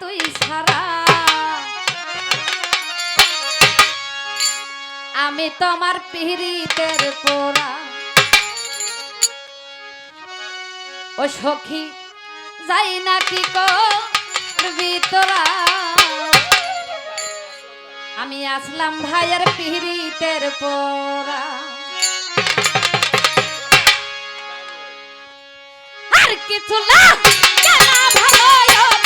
তুই ছাড়া আমি তোমার পিরিতের পোড়া ও সখী যাই না কি করবি তোরা আমি আসলাম ভাইয়ের পিরিতের পোড়া আর কিছু না কেনা ভালো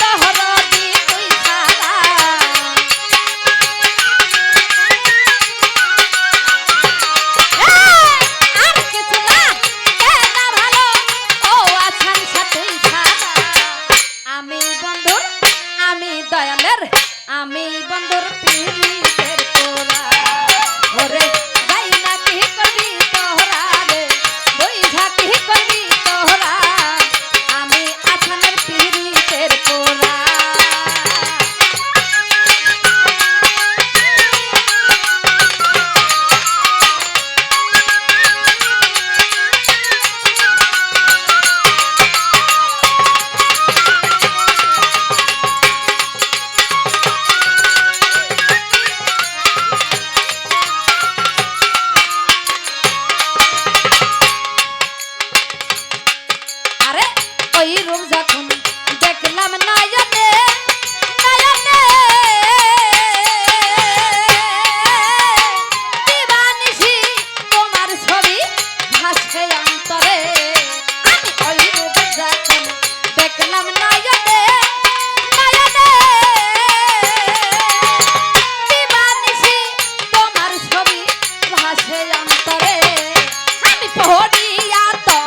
দহরদি তুই ছাড়া আর কিছু না কেনা ভালো ও আকাঙ্ক্ষা তুই ছাড়া আমি বন্ধুর আমি দয়ালের আমি বন্ধুর পিরিতের পোড়া ওরে যাই না কি করবি তোরা রে বইঝা কি করবি তোরা আমি আছানের পিরিতের পোড়া আরে ওই রূপ যখন দেখলাম নয়নে নয়নে দিবানিশি তোমার ছবি ভাসে অন্তরে আমি ওই রূপ যখন দেখলাম নয়নে নয়নে দিবানিশি তোমার ছবি ভাসে অন্তরে আমি পড়িয়া তো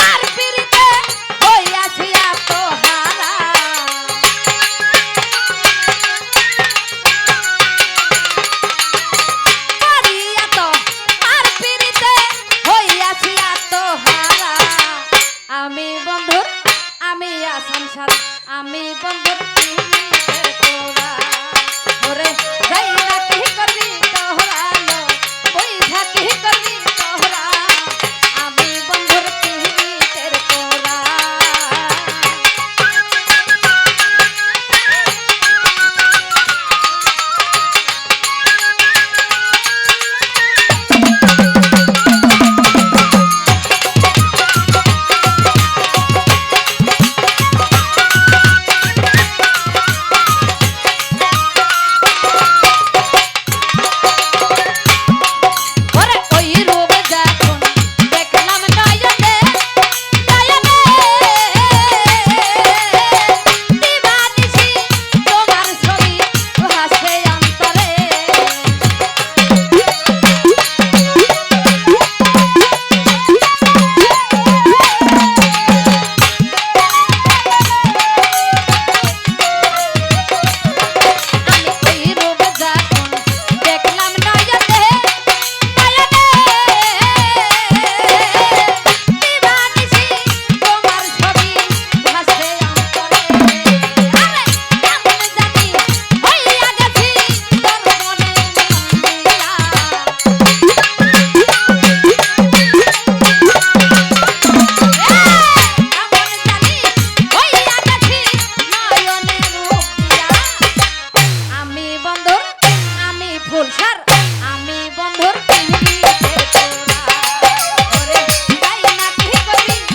আর পিরিতে হইয়াছিয়া তো হারা পড়িয়া তো আর পিরিতে হইয়াছিয়া তো হারা আমি বন্ধুর আমি আসাম সারা আমি বন্ধুর পিরিতের পোড়া ওরে যাই না কি করবি তোরা লো বইঝা কি করবি